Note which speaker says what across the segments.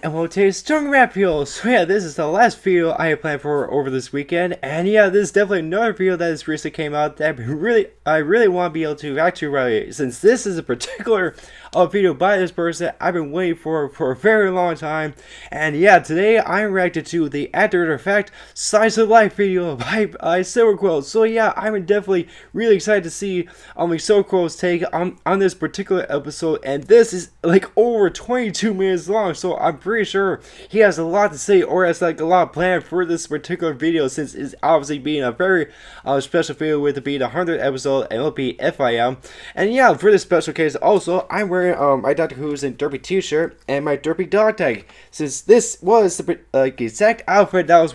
Speaker 1: MLP-Silver-Quill. So yeah, this is the last video I have planned for over this weekend, and yeah, this is definitely another video that has recently came out that I really want to be able to react to right away, since this is a particular video by this person I've been waiting for a very long time. And yeah, today I'm reacting to the After Effect Slice of Life video by Silver-Quill. So yeah, I'm definitely really excited to see Silver-Quill's take on this particular episode, and this is like over 22 minutes long, so I'm pretty sure he has a lot to say, or has like a lot planned for this particular video, since it's obviously being a very special video with it being the 100th episode MLP-FIM. And yeah, for this special case also, I'm wearing my Dr. Who's in Derpy t-shirt and my Derpy dog tag, since this was the exact outfit that was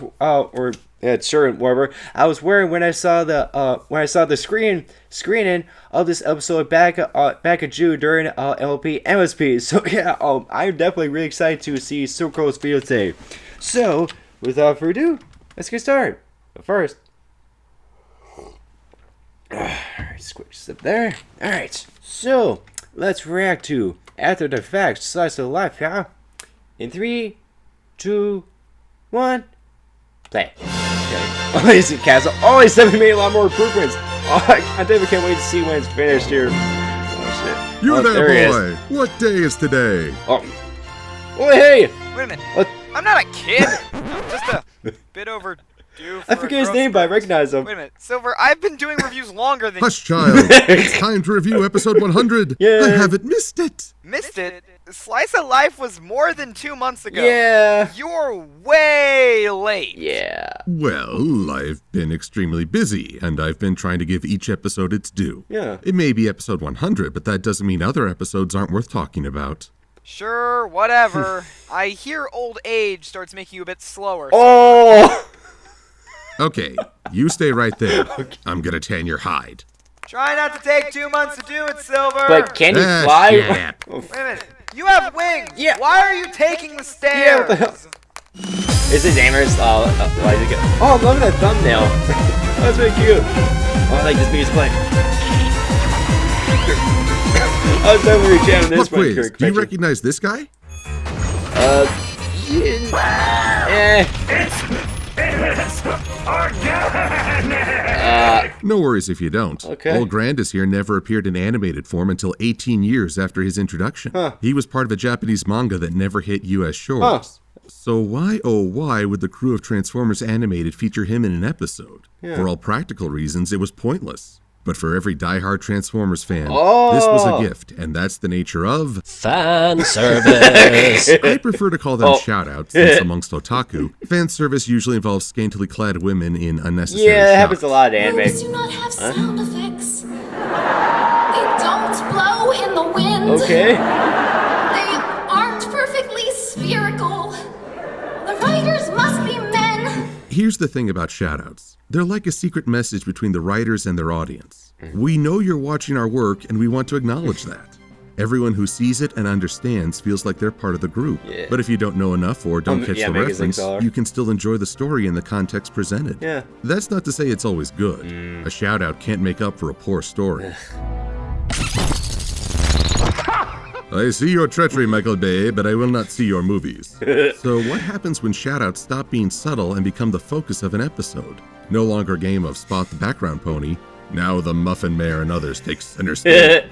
Speaker 1: shirt, whatever, I was wearing when I saw the screening of this episode back in June during MLP MSP. So yeah, I'm definitely really excited to see Silver-Quill's video today. So without further ado, let's get started. But first, just quick sip there. Alright, so let's react to After the Fact Slice of Life, yeah? In 3, 2, 1, play. Okay. Always Castle. Always 7 made a lot more improvements. Oh, I definitely can't wait to see when it's finished here. Oh shit.
Speaker 2: You there, boy. What day is today?
Speaker 1: Oh hey!
Speaker 3: Wait a minute.
Speaker 1: What?
Speaker 3: I'm not a kid. I'm just a bit overdue.
Speaker 1: I forget his name, but I recognize him.
Speaker 3: Wait a minute, Silver. I've been doing reviews longer than.
Speaker 2: Hush, child. It's time to review episode 100.
Speaker 1: Yeah.
Speaker 2: I haven't missed it.
Speaker 3: Missed it? Slice of Life was more than 2 months ago.
Speaker 1: Yeah.
Speaker 3: You're way late.
Speaker 1: Yeah.
Speaker 2: Well, I've been extremely busy, and I've been trying to give each episode its due.
Speaker 1: Yeah.
Speaker 2: It may be episode 100, but that doesn't mean other episodes aren't worth talking about.
Speaker 3: Sure, whatever. I hear old age starts making you a bit slower.
Speaker 1: Oh!
Speaker 2: Okay, you stay right there. Okay. I'm gonna tan your hide.
Speaker 3: Try not to take 2 months to do it, Silver.
Speaker 1: But can he fly?
Speaker 2: Yeah.
Speaker 3: Wait a minute. You have wings.
Speaker 1: Yeah.
Speaker 3: Why are you taking the stairs?
Speaker 1: Yeah, is his aimers? Why is it good? Oh, look at that thumbnail. That's really cute. Oh, I like this music playing. I was definitely jamming this one.
Speaker 2: Quiz, do you recognize this guy? No worries if you don't.
Speaker 1: Okay.
Speaker 2: Old Grandis here never appeared in animated form until 18 years after his introduction.
Speaker 1: Huh.
Speaker 2: He was part of a Japanese manga that never hit U.S. shores.
Speaker 1: Huh.
Speaker 2: So why, oh why, would the crew of Transformers Animated feature him in an episode?
Speaker 1: Yeah.
Speaker 2: For all practical reasons, it was pointless. But for every die-hard Transformers fan, this was a gift, and that's the nature of
Speaker 4: fan service.
Speaker 2: I prefer to call them shout-outs, since amongst otaku, fan service usually involves scantily clad women in unnecessary
Speaker 1: Yeah, it happens a
Speaker 2: shots.
Speaker 1: lot in anime.
Speaker 5: Those do not have sound effects. They don't blow in the wind.
Speaker 1: Okay.
Speaker 5: They aren't perfectly spherical. The writers must be men.
Speaker 2: Here's the thing about shout-outs. They're like a secret message between the writers and their audience. We know you're watching our work, and we want to acknowledge that. Everyone who sees it and understands feels like they're part of the group.
Speaker 1: Yeah.
Speaker 2: But if you don't know enough or don't catch the reference, you can still enjoy the story and the context presented.
Speaker 1: Yeah.
Speaker 2: That's not to say it's always good. A shout-out can't make up for a poor story. I see your treachery, Michael Bay, but I will not see your movies. So what happens when shout-outs stop being subtle and become the focus of an episode? No longer a game of spot the background pony. Now the Muffin Mayor and others take center stage.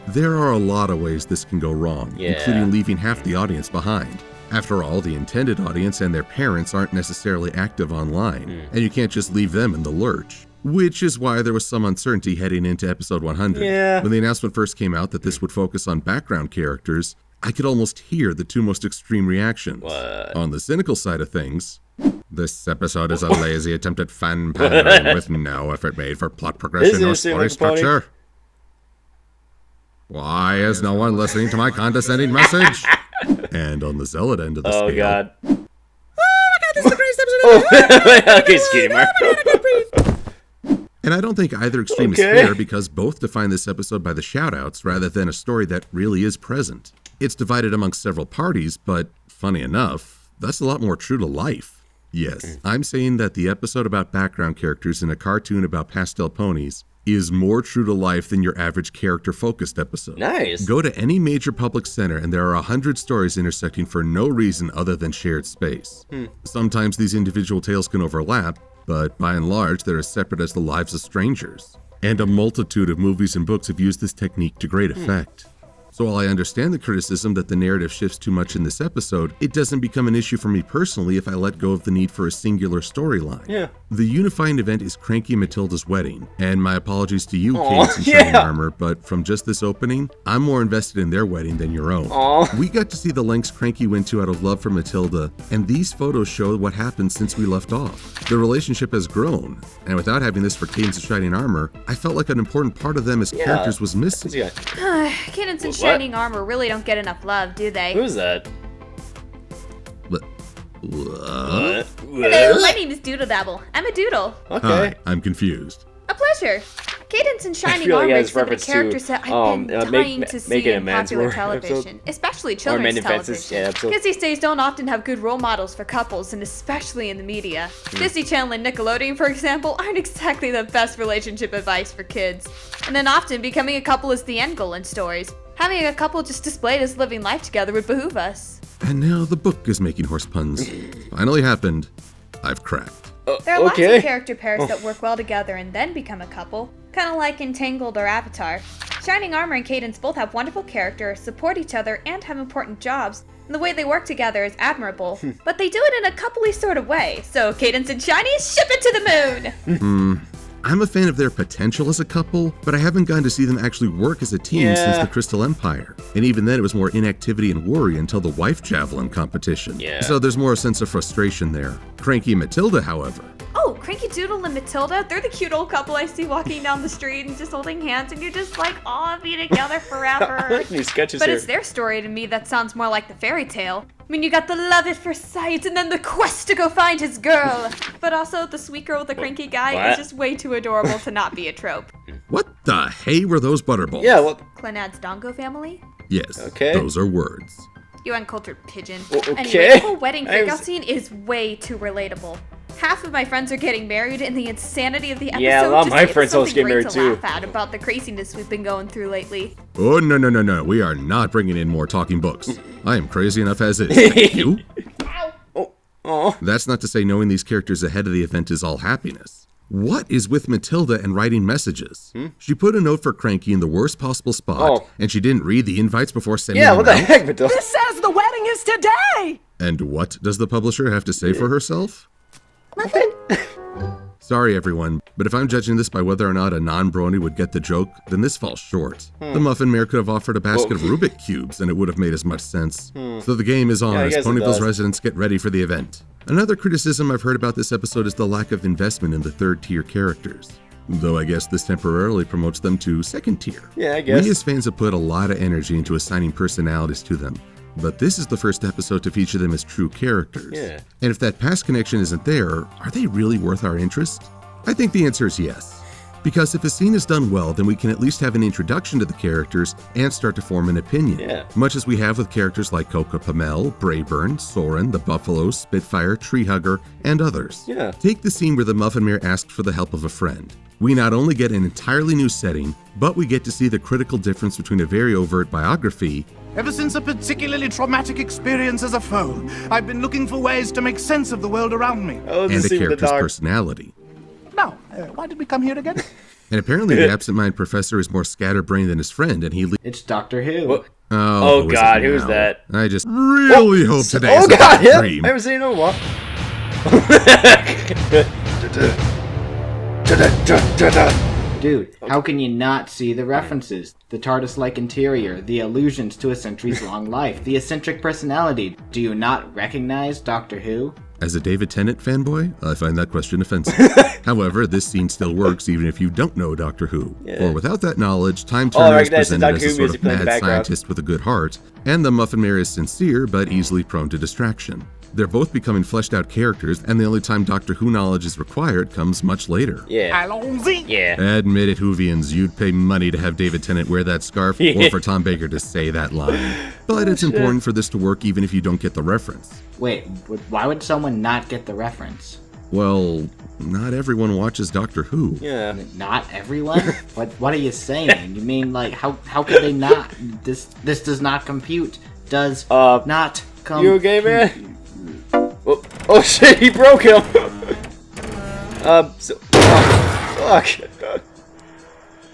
Speaker 2: There are a lot of ways this can go wrong, including leaving half the audience behind. After all, the intended audience and their parents aren't necessarily active online, and you can't just leave them in the lurch. Which is why there was some uncertainty heading into episode 100.
Speaker 1: Yeah.
Speaker 2: When the announcement first came out that this would focus on background characters, I could almost hear the two most extreme reactions.
Speaker 1: What?
Speaker 2: On the cynical side of things, this episode is a lazy attempt at fan pandering with no effort made for plot progression or story structure. Why is no one listening to my condescending message? And on the zealot end of the scale...
Speaker 1: Oh god.
Speaker 4: Oh my god, this is the greatest episode
Speaker 1: Oh, okay, Skinny Mark.
Speaker 2: And I don't think either extreme is fair, because both define this episode by the shoutouts rather than a story that really is present. It's divided amongst several parties, but funny enough, that's a lot more true to life. Yes, I'm saying that the episode about background characters in a cartoon about pastel ponies is more true to life than your average character-focused episode.
Speaker 1: Nice.
Speaker 2: Go to any major public center and there are 100 stories intersecting for no reason other than shared space. Sometimes these individual tales can overlap, but by and large, they're as separate as the lives of strangers. And a multitude of movies and books have used this technique to great effect. So while I understand the criticism that the narrative shifts too much in this episode, it doesn't become an issue for me personally if I let go of the need for a singular storyline.
Speaker 1: Yeah.
Speaker 2: The unifying event is Cranky Matilda's wedding, and my apologies to you, Cadence and Shining Armor, but from just this opening, I'm more invested in their wedding than your own. We got to see the lengths Cranky went to out of love for Matilda, and these photos show what happened since we left off. The relationship has grown, and without having this for Cadence and Shining Armor, I felt like an important part of them as characters was missing.
Speaker 6: Cadence and Shining Armor really don't get enough love, do they?
Speaker 1: Who's that?
Speaker 2: What?
Speaker 6: Hello, my name is Doodle Dabble. I'm a doodle.
Speaker 1: Okay.
Speaker 2: Hi, I'm confused.
Speaker 6: A pleasure. Cadence and Shining
Speaker 1: feel like
Speaker 6: Armor
Speaker 1: it's
Speaker 6: is some of the
Speaker 1: reference to,
Speaker 6: characters that I've been dying to see
Speaker 1: Making
Speaker 6: in
Speaker 1: Amends
Speaker 6: popular
Speaker 1: War
Speaker 6: television,
Speaker 1: episode.
Speaker 6: especially children's
Speaker 1: Fences,
Speaker 6: television.
Speaker 1: episode.
Speaker 6: Because these days don't often have good role models for couples, and especially in the media. Disney Channel and Nickelodeon, for example, aren't exactly the best relationship advice for kids. And then often becoming a couple is the end goal in stories. Having a couple just displayed as living life together would behoove us.
Speaker 2: And now the book is making horse puns. Finally happened. I've cracked.
Speaker 6: There are lots of character pairs that work well together and then become a couple, kind of like Entangled or Avatar. Shining Armor and Cadence both have wonderful characters, support each other, and have important jobs, and the way they work together is admirable. But they do it in a coupley sort of way, so Cadence and Shiny, ship it to the moon!
Speaker 2: I'm a fan of their potential as a couple, but I haven't gotten to see them actually work as a team since the Crystal Empire. And even then it was more inactivity and worry until the wife javelin competition. So there's more a sense of frustration there. Cranky Matilda, however.
Speaker 6: Oh, Cranky Doodle and Matilda, they're the cute old couple I see walking down the street and just holding hands, and you're just like, aw, be together forever.
Speaker 1: I like these sketches
Speaker 6: But
Speaker 1: here.
Speaker 6: it's their story to me that sounds more like the fairy tale. I mean, you got the love at first sight, and then the quest to go find his girl. But also, the sweet girl with the cranky guy is just way too adorable to not be a trope.
Speaker 2: What the hey were those butterballs?
Speaker 1: Yeah, well,
Speaker 6: Clanad's Dongo family?
Speaker 2: Yes,
Speaker 1: Okay.
Speaker 2: those are words.
Speaker 6: You uncultured pigeon.
Speaker 1: Okay.
Speaker 6: Anyway, the whole wedding
Speaker 1: I
Speaker 6: freakout
Speaker 1: was-
Speaker 6: scene is way too relatable. Half of my friends are getting married, and the insanity of the episode
Speaker 1: Yeah, a lot of
Speaker 6: just
Speaker 1: my
Speaker 6: gave us
Speaker 1: friends also
Speaker 6: something
Speaker 1: get married
Speaker 6: great
Speaker 1: too.
Speaker 6: to laugh at about the craziness we've been going through lately.
Speaker 2: Oh, no. We are not bringing in more talking books. I am crazy enough as is. Thank you.
Speaker 1: oh.
Speaker 2: That's not to say knowing these characters ahead of the event is all happiness. What is with Matilda and writing messages? She put a note for Cranky in the worst possible spot, and she didn't read the invites before sending
Speaker 1: Yeah,
Speaker 2: them
Speaker 1: what the
Speaker 2: out?
Speaker 1: heck, Matilda?
Speaker 4: This says the wedding is today!
Speaker 2: And what does the publisher have to say for herself?
Speaker 1: Nothing.
Speaker 2: Sorry, everyone, but if I'm judging this by whether or not a non-brony would get the joke, then this falls short. The Muffin Mayor could have offered a basket of Rubik Cubes, and it would have made as much sense. So the game is on
Speaker 1: Yeah, I
Speaker 2: as
Speaker 1: guess it
Speaker 2: Ponyville's
Speaker 1: does.
Speaker 2: residents get ready for the event. Another criticism I've heard about this episode is the lack of investment in the third-tier characters. Though I guess this temporarily promotes them to second tier.
Speaker 1: Yeah, I guess.
Speaker 2: We as fans have put a lot of energy into assigning personalities to them. But this is the first episode to feature them as true characters.
Speaker 1: Yeah.
Speaker 2: And if that past connection isn't there, are they really worth our interest? I think the answer is yes. Because if a scene is done well, then we can at least have an introduction to the characters and start to form an opinion.
Speaker 1: Yeah.
Speaker 2: Much as we have with characters like Coca Pamel, Brayburn, Soren, the Buffaloes, Spitfire, Treehugger, and others.
Speaker 1: Yeah.
Speaker 2: Take the scene where the Muffin Mayor asked for the help of a friend. We not only get an entirely new setting, but we get to see the critical difference between a very overt biography
Speaker 7: Ever since a particularly traumatic experience as a foe, I've been looking for ways to make sense of the world around me.
Speaker 1: Oh,
Speaker 2: and a
Speaker 1: the scene with the
Speaker 2: character's
Speaker 1: dog.
Speaker 2: personality.
Speaker 7: Now, why did we come here again?
Speaker 2: And apparently the absent-minded professor is more scatterbrained than his friend, and he...
Speaker 8: It's Doctor Who.
Speaker 1: What?
Speaker 2: Oh,
Speaker 1: Oh,
Speaker 2: is
Speaker 1: God,
Speaker 2: it
Speaker 1: who's
Speaker 2: now?
Speaker 1: that?
Speaker 2: I just really hope today
Speaker 1: Oh
Speaker 2: is a
Speaker 1: God,
Speaker 2: bad
Speaker 1: yeah.
Speaker 2: dream.
Speaker 1: I haven't seen it in a while.
Speaker 8: Dude, how can you not see the references? The TARDIS-like interior, the allusions to a centuries-long life, the eccentric personality. Do you not recognize Doctor Who?
Speaker 2: As a David Tennant fanboy, I find that question offensive. However, this scene still works even if you don't know Doctor Who. For without that knowledge, Time Turner is
Speaker 1: that's the
Speaker 2: presented
Speaker 1: Doctor
Speaker 2: as a
Speaker 1: Who
Speaker 2: sort
Speaker 1: music
Speaker 2: of
Speaker 1: playing in the
Speaker 2: mad
Speaker 1: background.
Speaker 2: scientist with a good heart, and the Muffin Mayor is sincere but easily prone to distraction. They're both becoming fleshed out characters, and the only time Doctor Who knowledge is required comes much later.
Speaker 1: Yeah.
Speaker 7: Allons-y!
Speaker 1: Yeah.
Speaker 2: Admit it, Whovians, you'd pay money to have David Tennant wear that scarf, or for Tom Baker to say that line. But it's important for this to work even if you don't get the reference.
Speaker 8: Wait, why would someone not get the reference?
Speaker 2: Well, not everyone watches Doctor Who.
Speaker 1: Yeah.
Speaker 8: Not everyone? What are you saying? You mean, like, how could they not? This does not compute. Does not compute.
Speaker 1: You okay, man? Oh shit, he broke him! Fuck.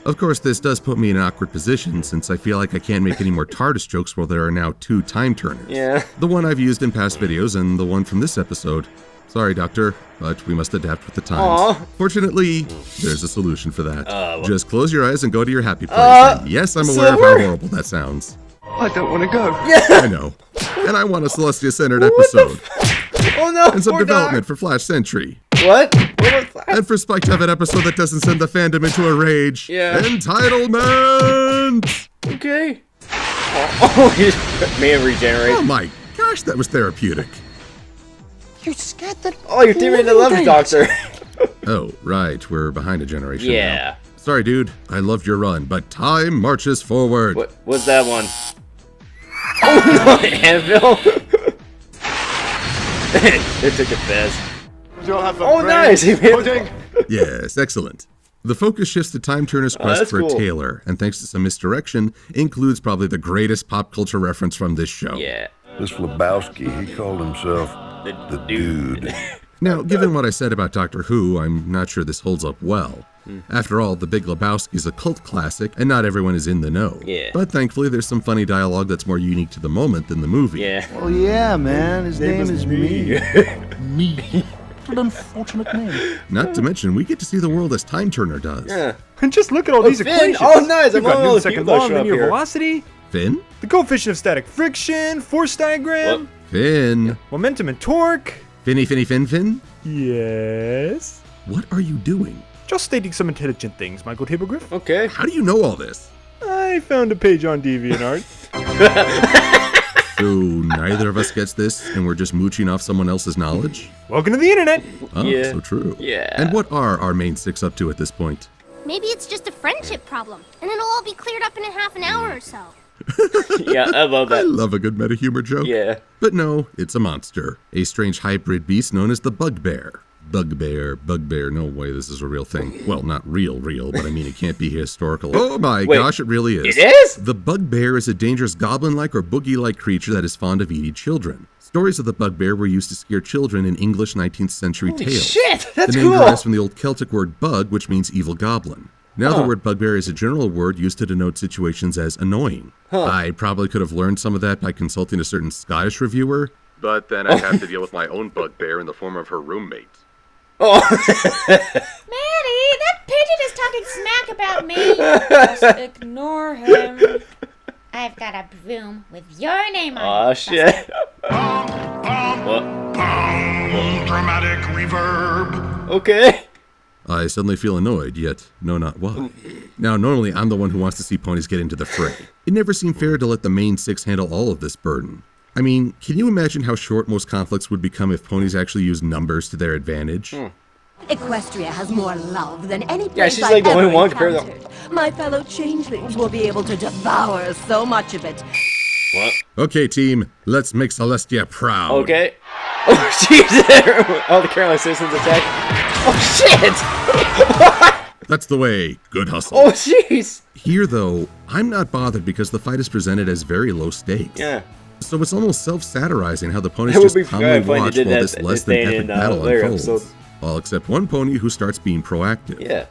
Speaker 2: Of course, this does put me in an awkward position since I feel like I can't make any more TARDIS jokes while there are now 2 time turners.
Speaker 1: Yeah.
Speaker 2: The one I've used in past videos and the one from this episode. Sorry, Doctor, but we must adapt with the times.
Speaker 1: Aw.
Speaker 2: Fortunately, there's a solution for that.
Speaker 1: What?
Speaker 2: Just close your eyes and go to your happy place. And yes, I'm aware of how
Speaker 1: Silver?
Speaker 2: horrible that sounds.
Speaker 7: I don't want to go.
Speaker 2: I know. And I want a Celestia-centered episode.
Speaker 1: Oh no!
Speaker 2: And some
Speaker 1: poor
Speaker 2: development for Flash Sentry.
Speaker 1: Doc. What? What was that?
Speaker 2: And for Spike to have an episode that doesn't send the fandom into a rage.
Speaker 1: Yeah.
Speaker 2: Entitlement!
Speaker 1: Okay. Oh, he may have regenerated.
Speaker 2: Oh my gosh, that was therapeutic.
Speaker 4: You're scared that.
Speaker 1: Oh, you're teammate to love Doctor.
Speaker 2: Oh, right, we're behind a generation
Speaker 1: Yeah.
Speaker 2: now. Sorry, dude, I loved your run, but time marches forward.
Speaker 1: What was that one? Oh no, Anvil! It took it fast. Oh, nice! He made it.
Speaker 2: Yes, excellent. The focus shifts to Time Turner's quest
Speaker 1: that's
Speaker 2: for
Speaker 1: cool.
Speaker 2: a tailor, and thanks to some misdirection, includes probably the greatest pop culture reference from this show.
Speaker 1: Yeah.
Speaker 9: This Lebowski, he called himself the dude.
Speaker 2: Now, given what I said about Doctor Who, I'm not sure this holds up well. After all, The Big Lebowski is a cult classic, and not everyone is in the know.
Speaker 1: Yeah.
Speaker 2: But thankfully, there's some funny dialogue that's more unique to the moment than the movie.
Speaker 1: Yeah.
Speaker 7: Oh yeah, man. His name is me. Me. What an unfortunate name.
Speaker 2: Not to mention, we get to see the world as Time Turner does.
Speaker 1: Yeah.
Speaker 10: And just look at all these
Speaker 1: Finn!
Speaker 10: equations.
Speaker 1: Oh, nice!
Speaker 10: We've
Speaker 1: I'm
Speaker 10: got
Speaker 1: on
Speaker 10: Newton's
Speaker 1: the
Speaker 10: second
Speaker 1: people
Speaker 10: law,
Speaker 1: show up
Speaker 10: linear
Speaker 1: here.
Speaker 10: velocity,
Speaker 2: Finn?
Speaker 10: the coefficient of static friction, force diagram,
Speaker 2: Finn?
Speaker 10: momentum and torque.
Speaker 2: Finny, Finny, Fin, Fin?
Speaker 10: Yes.
Speaker 2: What are you doing?
Speaker 10: Just stating some intelligent things, Michael Hippogriff.
Speaker 1: Okay.
Speaker 2: How do you know all this?
Speaker 10: I found a page on DeviantArt.
Speaker 2: So neither of us gets this, and we're just mooching off someone else's knowledge?
Speaker 10: Welcome to the internet.
Speaker 2: Oh,
Speaker 1: Yeah.
Speaker 2: so true.
Speaker 1: Yeah.
Speaker 2: And what are our main 6 up to at this point?
Speaker 5: Maybe it's just a friendship problem, and it'll all be cleared up in a half an hour or so.
Speaker 1: Yeah, I love
Speaker 2: I
Speaker 1: that.
Speaker 2: love a good meta-humor joke.
Speaker 1: Yeah.
Speaker 2: But no, it's a monster. A strange hybrid beast known as the Bugbear. Bugbear, no way this is a real thing. Well, not real, but I mean it can't be historical. Oh my
Speaker 1: Wait,
Speaker 2: gosh, it really is.
Speaker 1: It is?
Speaker 2: The Bugbear is a dangerous goblin-like or boogie-like creature that is fond of eating children. Stories of the Bugbear were used to scare children in English 19th century tales.
Speaker 1: Shit, that's
Speaker 2: the name
Speaker 1: cool.
Speaker 2: derives from the old Celtic word bug, which means evil goblin. Now the
Speaker 1: Huh.
Speaker 2: word bugbear is a general word used to denote situations as annoying. I probably could have learned some of that by consulting a certain Scottish reviewer, but then I'd have to deal with my own bugbear in the form of her roommate.
Speaker 1: Oh.
Speaker 6: Maddie, that pigeon is talking smack about me. Just ignore him.
Speaker 4: I've got a broom with your name on
Speaker 1: Oh
Speaker 4: it.
Speaker 1: shit. What?
Speaker 7: Dramatic reverb.
Speaker 1: Okay.
Speaker 2: I suddenly feel annoyed, yet know not why. Now, normally I'm the one who wants to see ponies get into the fray. It never seemed fair to let the main 6 handle all of this burden. I mean, can you imagine how short most conflicts would become if ponies actually used numbers to their advantage?
Speaker 11: Equestria has more love than any place
Speaker 1: Yeah, she's
Speaker 11: I've
Speaker 1: like the only
Speaker 11: ever
Speaker 1: one compared to-
Speaker 11: encountered. My fellow changelings will be able to devour so much of it.
Speaker 1: What?
Speaker 2: Okay, team, let's make Celestia proud.
Speaker 1: Okay. Oh jeez. All the Carolina citizens attack. Oh shit.
Speaker 2: That's the way. Good hustle.
Speaker 1: Oh jeez.
Speaker 2: Here, though, I'm not bothered because the fight is presented as very low stakes.
Speaker 1: Yeah.
Speaker 2: So it's almost self-satirizing how the ponies
Speaker 1: That would
Speaker 2: just
Speaker 1: be
Speaker 2: calmly
Speaker 1: very funny
Speaker 2: watch
Speaker 1: they did
Speaker 2: while
Speaker 1: that
Speaker 2: this less
Speaker 1: this
Speaker 2: than
Speaker 1: day
Speaker 2: epic
Speaker 1: in,
Speaker 2: battle
Speaker 1: later
Speaker 2: unfolds.
Speaker 1: episode.
Speaker 2: All except one pony who starts being proactive.
Speaker 1: Yeah.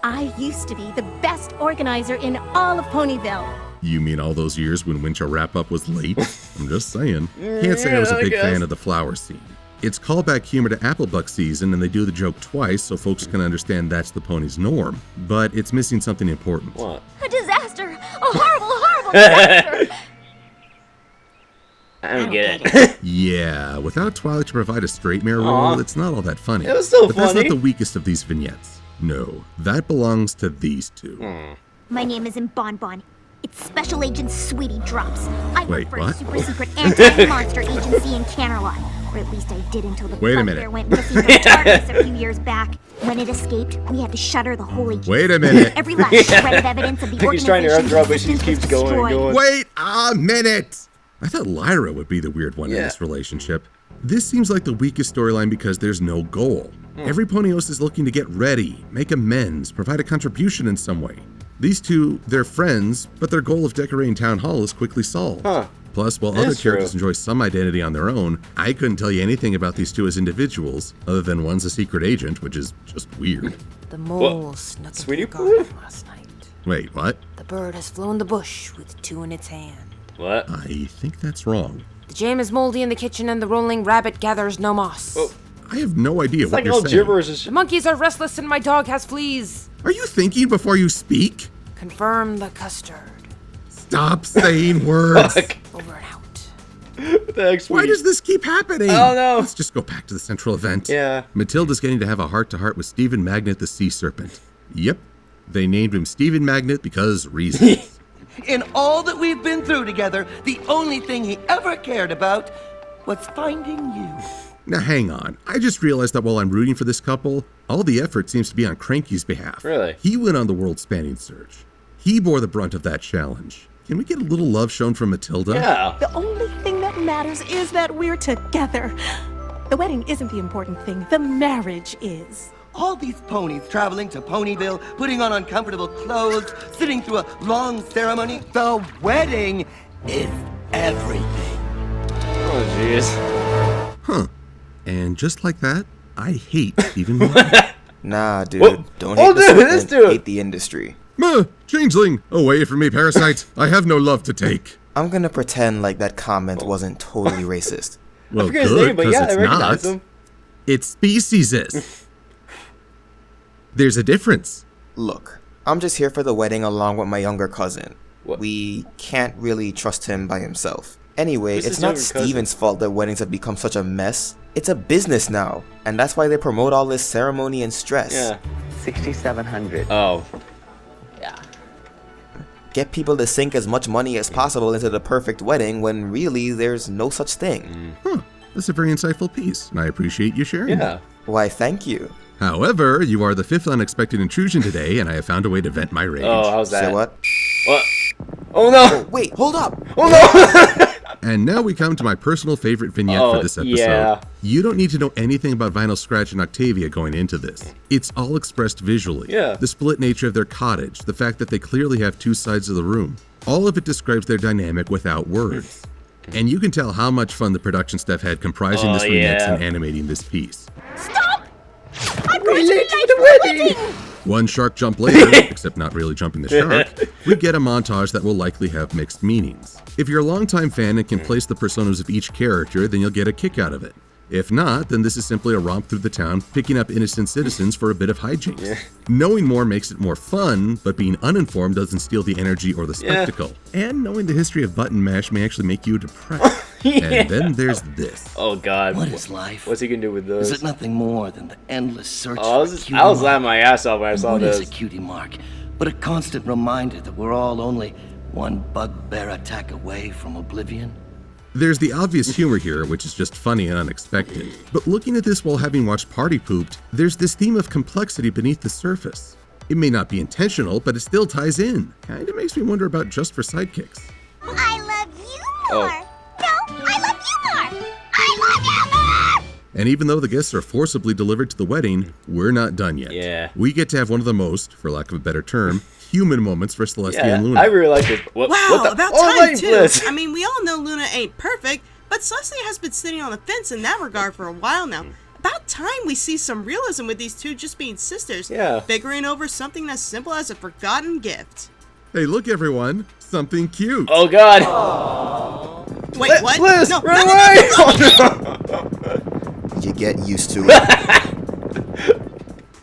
Speaker 11: I used to be the best organizer in all of Ponyville.
Speaker 2: You mean all those years when Winter Wrap-Up was late? I'm just saying. Can't say I was a
Speaker 1: I
Speaker 2: big
Speaker 1: guess.
Speaker 2: fan of the flower scene. It's callback humor to Applebuck season, and they do the joke twice so folks can understand that's the pony's norm. But it's missing something important.
Speaker 1: What?
Speaker 5: A disaster! A horrible disaster!
Speaker 1: I don't get it.
Speaker 2: Yeah, without Twilight to provide a straight mare
Speaker 1: Aw.
Speaker 2: role, it's not all that funny.
Speaker 1: It was still
Speaker 2: but that's
Speaker 1: funny.
Speaker 2: not the weakest of these vignettes. No, that belongs to these two.
Speaker 5: My name isn't Bonbon. It's Special Agent Sweetie Drops. I
Speaker 2: Wait,
Speaker 5: work for
Speaker 2: what?
Speaker 5: a super secret anti-monster agency in Canterlot. Or at least I did until the
Speaker 2: Wait a
Speaker 5: bugbear
Speaker 2: minute.
Speaker 5: went missing from TARDIS a few years back. When it escaped, we had to shutter the whole agency.
Speaker 2: Wait a minute.
Speaker 5: Every last shred of evidence of the
Speaker 1: He's trying to
Speaker 5: organization's
Speaker 1: interrupt, but she
Speaker 5: existence
Speaker 1: keeps
Speaker 5: was
Speaker 1: going and
Speaker 5: destroyed.
Speaker 1: going.
Speaker 2: Wait a minute! I thought Lyra would be the weird one in
Speaker 1: Yeah.
Speaker 2: this relationship. This seems like the weakest storyline because there's no goal. Every Ponios is looking to get ready, make amends, provide a contribution in some way. These two, they're friends, but their goal of decorating Town Hall is quickly solved. Plus, while other characters enjoy some identity on their own, I couldn't tell you anything about these two as individuals, other than one's a secret agent, which is just weird.
Speaker 12: The mole snuck into the garden last night.
Speaker 2: Wait, what?
Speaker 12: The bird has flown the bush with 2 in its hand.
Speaker 1: What?
Speaker 2: I think that's wrong.
Speaker 12: The jam is moldy in the kitchen and the rolling rabbit gathers no moss.
Speaker 2: I have no idea what you're saying.
Speaker 1: Gibberish.
Speaker 12: The monkeys are restless and my dog has fleas.
Speaker 2: Are you thinking before you speak?
Speaker 12: Confirm the custard.
Speaker 2: Stop saying words.
Speaker 12: Over and out.
Speaker 2: Why does this keep happening?
Speaker 1: Oh no.
Speaker 2: Let's just go back to the central event.
Speaker 1: Yeah.
Speaker 2: Matilda's getting to have a heart-to-heart with Stephen Magnet the Sea Serpent. Yep. They named him Stephen Magnet because reasons.
Speaker 13: In all that we've been through together, the only thing he ever cared about was finding you.
Speaker 2: Now hang on, I just realized that while I'm rooting for this couple, all the effort seems to be on Cranky's behalf.
Speaker 1: Really?
Speaker 2: He went on the world-spanning search. He bore the brunt of that challenge. Can we get a little love shown from Matilda?
Speaker 1: Yeah.
Speaker 11: The only thing that matters is that we're together. The wedding isn't the important thing. The marriage is.
Speaker 13: All these ponies traveling to Ponyville, putting on uncomfortable clothes, sitting through a long ceremony. The wedding is everything.
Speaker 1: Oh, jeez.
Speaker 2: Huh. And just like that, I hate Stephen Magnet.
Speaker 14: Nah, dude.
Speaker 1: Whoa.
Speaker 14: Don't hate the
Speaker 1: this
Speaker 14: serpent,
Speaker 1: dude.
Speaker 14: hate the industry.
Speaker 2: Changeling! Away from me, parasite! I have no love to take.
Speaker 14: I'm gonna pretend like that comment wasn't totally racist.
Speaker 2: Well,
Speaker 1: I forget his
Speaker 2: good,
Speaker 1: name, but
Speaker 2: 'cause
Speaker 1: yeah,
Speaker 2: it's
Speaker 1: I recognize
Speaker 2: not.
Speaker 1: him.
Speaker 2: It's speciesist. There's a difference.
Speaker 14: Look, I'm just here for the wedding along with my younger cousin.
Speaker 1: What?
Speaker 14: We can't really trust him by himself. Anyway,
Speaker 1: Who's
Speaker 14: it's
Speaker 1: his
Speaker 14: not
Speaker 1: younger cousin?
Speaker 14: Steven's fault that weddings have become such a mess. It's a business now, and that's why they promote all this ceremony and stress.
Speaker 1: Yeah.
Speaker 15: 6,700.
Speaker 1: Oh.
Speaker 14: Get people to sink as much money as possible into the perfect wedding when really there's no such thing.
Speaker 2: Huh. That's a very insightful piece, and I appreciate you sharing.
Speaker 1: Yeah.
Speaker 14: Why, thank you.
Speaker 2: However, you are the 5th unexpected intrusion today, and I have found a way to vent my rage.
Speaker 1: Oh, how's that?
Speaker 14: Say what?
Speaker 1: What? Oh no!
Speaker 14: Wait, hold up!
Speaker 1: Oh no!
Speaker 2: And now we come to my personal favorite vignette for this episode.
Speaker 1: Yeah.
Speaker 2: You don't need to know anything about Vinyl Scratch and Octavia going into this. It's all expressed visually.
Speaker 1: Yeah.
Speaker 2: The split nature of their cottage, the fact that they clearly have two sides of the room. All of it describes their dynamic without words. And you can tell how much fun the production staff had comprising this remix and animating this piece.
Speaker 11: Stop! I'm
Speaker 1: We're
Speaker 11: going to
Speaker 1: late
Speaker 11: be late
Speaker 1: to
Speaker 11: for
Speaker 1: the
Speaker 11: the
Speaker 1: wedding!
Speaker 11: wedding!
Speaker 2: One shark jump later, except not really jumping the shark, we get a montage that will likely have mixed meanings. If you're a longtime fan and can place the personas of each character, then you'll get a kick out of it. If not, then this is simply a romp through the town, picking up innocent citizens for a bit of hijinks. Knowing more makes it more fun, but being uninformed doesn't steal the energy or the spectacle. And knowing the history of button mash may actually make you depressed. And then there's this.
Speaker 1: Oh god.
Speaker 13: What is life?
Speaker 1: What's he gonna do with those?
Speaker 13: Is it nothing more than the endless search
Speaker 1: Oh,
Speaker 13: for a cutie
Speaker 1: I was
Speaker 13: mark?
Speaker 1: laughing my ass off when I saw
Speaker 13: What
Speaker 1: this.
Speaker 13: is a cutie mark? But a constant reminder that we're all only one bugbear attack away from oblivion.
Speaker 2: There's the obvious humor here, which is just funny and unexpected. But looking at this while having watched Party Pooped, there's this theme of complexity beneath the surface. It may not be intentional, but it still ties in. Kinda makes me wonder about Just for Sidekicks.
Speaker 5: I love you more.
Speaker 1: Oh.
Speaker 5: No, I love you more. I love you more.
Speaker 2: And even though the gifts are forcibly delivered to the wedding, we're not done yet.
Speaker 1: Yeah.
Speaker 2: We get to have one of the most, for lack of a better term, human moments for Celestia and Luna.
Speaker 1: I really like this. What,
Speaker 16: Wow,
Speaker 1: what the?
Speaker 16: about
Speaker 1: oh,
Speaker 16: time
Speaker 1: Lane
Speaker 16: too.
Speaker 1: Bliss.
Speaker 16: I mean, we all know Luna ain't perfect, but Celestia has been sitting on the fence in that regard for a while now. About time we see some realism with these two just being sisters, figuring over something as simple as a forgotten gift.
Speaker 2: Hey, look everyone, something cute.
Speaker 1: Oh god.
Speaker 16: Wait, what?
Speaker 1: Bliss,
Speaker 16: no,
Speaker 1: run
Speaker 16: no,
Speaker 1: away!
Speaker 14: You get used to it.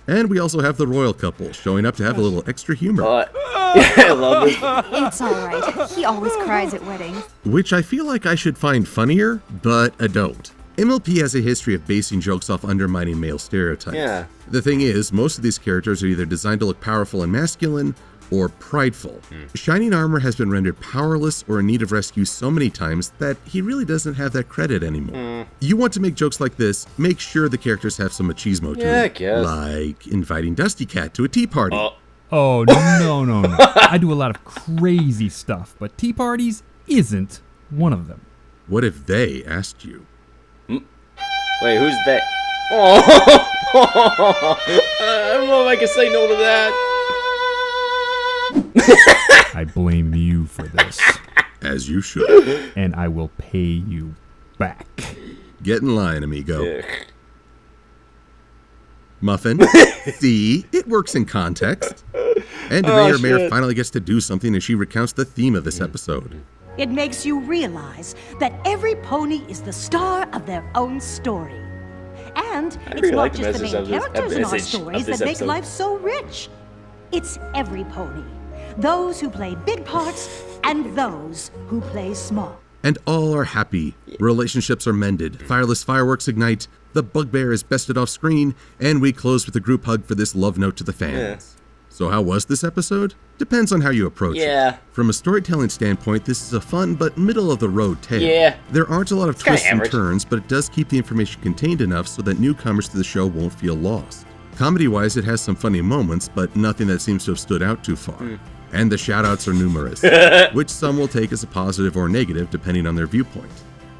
Speaker 2: And we also have the royal couple showing up to have a little extra humor.
Speaker 1: I love this.
Speaker 6: It's alright. He always cries at weddings.
Speaker 2: Which I feel like I should find funnier, but I don't. MLP has a history of basing jokes off undermining male stereotypes.
Speaker 1: Yeah.
Speaker 2: The thing is, most of these characters are either designed to look powerful and masculine, or prideful. Shining Armor has been rendered powerless or in need of rescue so many times that he really doesn't have that credit anymore. You want to make jokes like this, make sure the characters have some machismo to
Speaker 1: Yeah, I
Speaker 2: them.
Speaker 1: guess.
Speaker 2: Like inviting Dusty Cat to a tea party.
Speaker 17: Oh, no. I do a lot of crazy stuff, but tea parties isn't one of them.
Speaker 2: What if they asked you?
Speaker 1: Wait, who's that? Oh, I don't know if I can say no to that.
Speaker 17: I blame you for this.
Speaker 2: As you should.
Speaker 17: And I will pay you back.
Speaker 2: Get in line, amigo.
Speaker 1: Yeah.
Speaker 2: Muffin. See, it works in context. And Mayor finally gets to do something as she recounts the theme of this episode.
Speaker 18: It makes you realize that every pony is the star of their own story. And it's not just the main characters in our stories that make life so rich. It's every pony. Those who play big parts and those who play small.
Speaker 2: And all are happy. Relationships are mended. Fireless fireworks ignite. The bugbear is bested off screen. And we close with a group hug for this love note to the fans.
Speaker 1: Yeah.
Speaker 2: So how was this episode? Depends on how you approach it. From a storytelling standpoint, this is a fun but middle-of-the-road tale.
Speaker 1: Yeah.
Speaker 2: There aren't a lot of twists and
Speaker 1: average.
Speaker 2: turns, but it does keep the information contained enough so that newcomers to the show won't feel lost. Comedy-wise, it has some funny moments, but nothing that seems to have stood out too far. And the shout-outs are numerous, which some will take as a positive or negative depending on their viewpoint.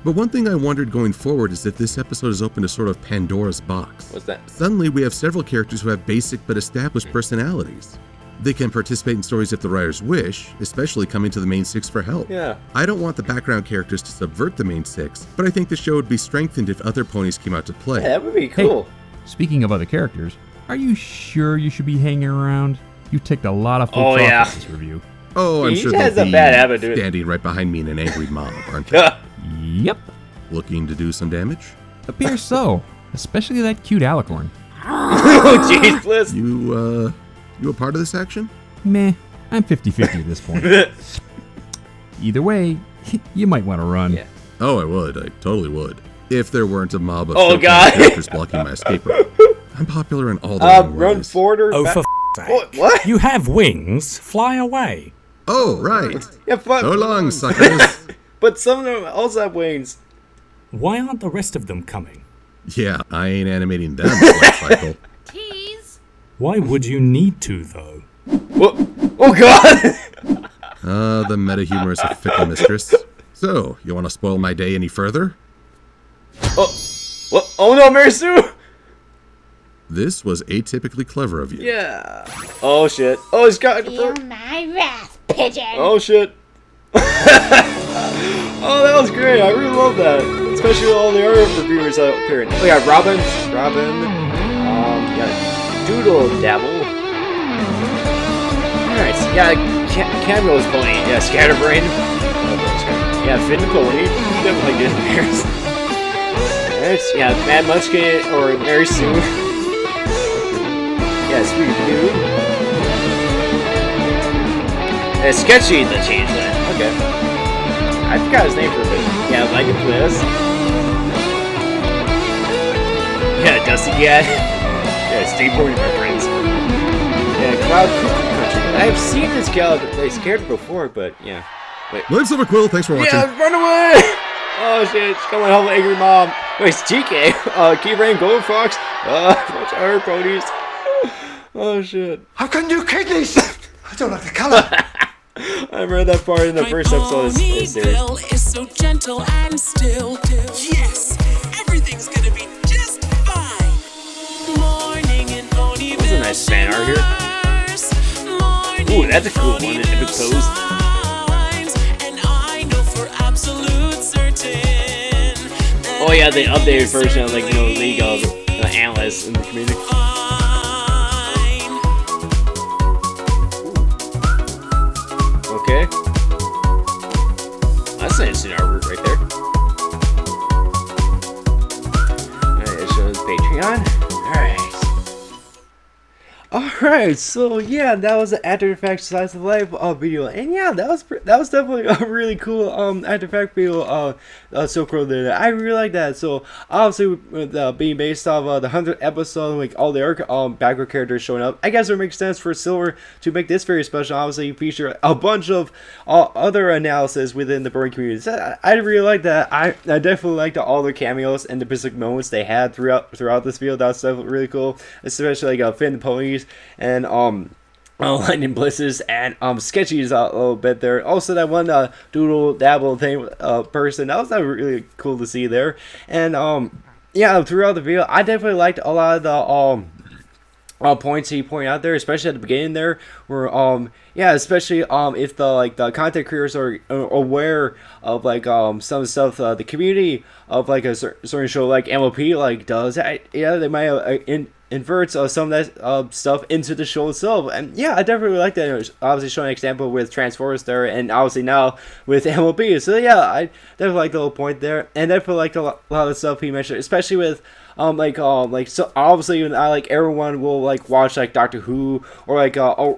Speaker 2: But one thing I wondered going forward is if this episode is open to sort of Pandora's box.
Speaker 1: What's that?
Speaker 2: Suddenly we have several characters who have basic but established personalities. They can participate in stories if the writers wish, especially coming to the main six for help.
Speaker 1: Yeah.
Speaker 2: I don't want the background characters to subvert the main six, but I think the show would be strengthened if other ponies came out to play.
Speaker 1: Yeah, that would be cool.
Speaker 17: Hey, speaking of other characters, are you sure you should be hanging around? You ticked a lot of folks off with this review.
Speaker 2: Oh, I'm
Speaker 1: He
Speaker 2: sure
Speaker 1: has
Speaker 2: they'll
Speaker 1: a
Speaker 2: be
Speaker 1: bad habit, dude.
Speaker 2: standing right behind me in an angry mob, aren't they?
Speaker 17: Yep.
Speaker 2: Looking to do some damage?
Speaker 17: Appears so. Especially that cute alicorn.
Speaker 1: Oh, jeez, Bliss.
Speaker 2: You a part of this action?
Speaker 17: Meh. I'm 50-50 at this point. Either way, you might want to run.
Speaker 1: Yeah.
Speaker 2: Oh, I would. I totally would. If there weren't a mob of
Speaker 1: God.
Speaker 2: characters blocking my escape route. I'm popular in all the wrong
Speaker 1: Run
Speaker 2: ways.
Speaker 1: forward or
Speaker 19: Oh,
Speaker 1: back.
Speaker 19: for sake.
Speaker 1: What?
Speaker 19: You have wings. Fly away.
Speaker 2: Oh, right.
Speaker 1: Yeah, fly.
Speaker 2: So long, suckers.
Speaker 1: But some of them also have wings.
Speaker 19: Why aren't the rest of them coming?
Speaker 2: Yeah, I ain't animating them life cycle.
Speaker 5: Tease.
Speaker 19: Why would you need to, though?
Speaker 1: What? Oh, God.
Speaker 2: The meta humor is a fickle mistress. So, you want to spoil my day any further?
Speaker 1: Oh, what? Oh no, Mary Sue.
Speaker 2: This was atypically clever of you.
Speaker 1: Yeah. Oh shit. Oh, he's got.
Speaker 5: Feel my wrath, pigeon.
Speaker 1: Oh shit. Oh, that was great. I really love that. Especially all the other reviewers appearing. Oh yeah, Robin. Yeah, Doodle Dabble. Alright, so yeah, Cameo's pony. Yeah, Scatterbrain. Yeah, Finn the pony. Definitely good pairs. Alright, yeah, Mad Munchkin or Mary Sue. Yeah, Sweet Dude. Yeah, Sketchy the Changeling. Okay. I forgot his name for a bit. Yeah, Like a Bliss. Yeah, Dusty Cat. Yeah, Skateboarding, my friends. Yeah, Cloud Cuckoo Country. I've seen this character before, but yeah. Wait.
Speaker 2: MLP-Silver-Quill, thanks for watching.
Speaker 1: Yeah, run away! Oh shit, she's coming home, angry mom. Wait, it's GK. Keybrain, Gold Fox. Bunch of her ponies. Oh shit.
Speaker 20: How can you kidneys? I don't like the color.
Speaker 1: I read that part in the first episode of this series.
Speaker 4: Ponyville is so gentle and still. Yes, everything's gonna be just fine. Morning in Ponyville.
Speaker 1: That's a nice fan art here. Ooh, that's a cool one. An epic pose.
Speaker 4: And I know for absolute certain.
Speaker 1: Oh yeah, the updated version of League of Analysts in the community. Okay. That's an interesting artwork right there. Alright, it shows Patreon. Alright. Alright, so yeah, that was the After Effects Slice of Life video, and yeah, that was definitely a really cool After Effects video. So cool did it. I really like that. So obviously, with being based off the 100th episode, like all the other background characters showing up, I guess it makes sense for Silver to make this very special. Obviously, you feature a bunch of other analysis within the Burn community. So I really like that. I definitely liked all the cameos and the basic moments they had throughout this video. That was definitely really cool, especially like Finn the Ponies and Lightning Blisses and Sketchy's a little bit there. Also, that one Doodle Dabble thing person, that was really cool to see there. And yeah, throughout the video, I definitely liked a lot of the points he pointed out there, especially at the beginning there, where yeah, especially if the content creators are aware of some of the stuff the community of a certain show like MLP does, yeah, they might invert some of that stuff into the show itself. And yeah, I definitely like that. It was obviously showing an example with Transformers there, and obviously now with MLB. So yeah, I definitely like the whole point there, and definitely liked a lot of the stuff he mentioned, especially with so obviously everyone will watch Doctor Who or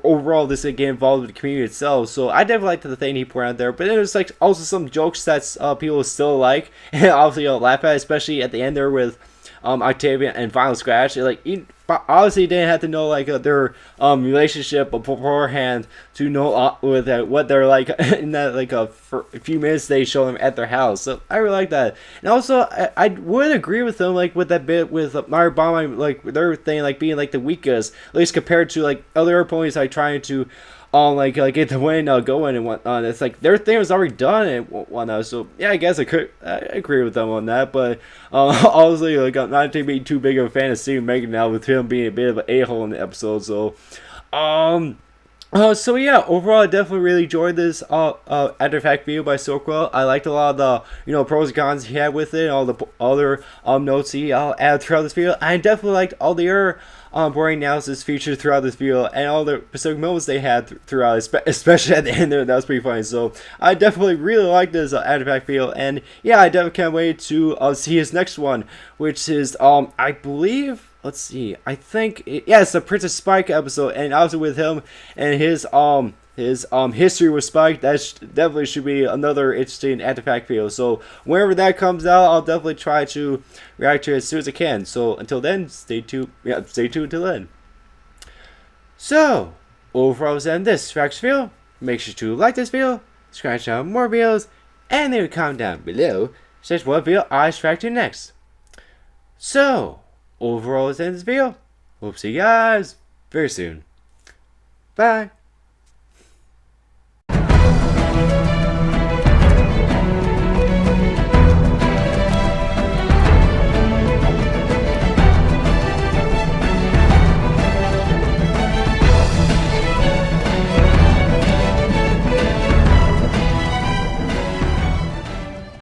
Speaker 1: overall this get involved with the community itself. So I definitely liked the thing he pointed out there, but there's also some jokes that people still like and obviously laugh at, especially at the end there with Octavian and Final Scratch. He obviously didn't have to know their relationship beforehand to know what they're like in that for a few minutes they show them at their house. So I really like that. And also I would agree with them with that bit with Mario Obama, their thing being the weakest, at least compared to other opponents trying to get the win going and whatnot. It's their thing was already done and whatnot. So yeah, I guess I agree with them on that. But obviously, I'm not being too big of a fan of Steve Megan now, with him being a bit of an a-hole in the episode. So so yeah, overall I definitely really enjoyed this after fact video by Silver-Quill. I liked a lot of the pros and cons he had with it, and all the other notes he added throughout this video. I definitely liked all the other boring analysis featured throughout this video, and all the specific moments they had throughout, especially at the end there. That was pretty funny. So I definitely really like this after fact video, and yeah, I definitely can't wait to see his next one, which is I believe. Let's see. I think it's the Princess Spike episode, and obviously with him and his history with Spike, that definitely should be another interesting artifact video. So whenever that comes out, I'll definitely try to react to it as soon as I can. So until then, stay tuned. Yeah, stay tuned until then. So overall, was in this Fact video. Make sure to like this video, subscribe to more videos, and leave a comment down below such what video I should to next. So overall, is in this video. Hope to see you guys very soon. Bye.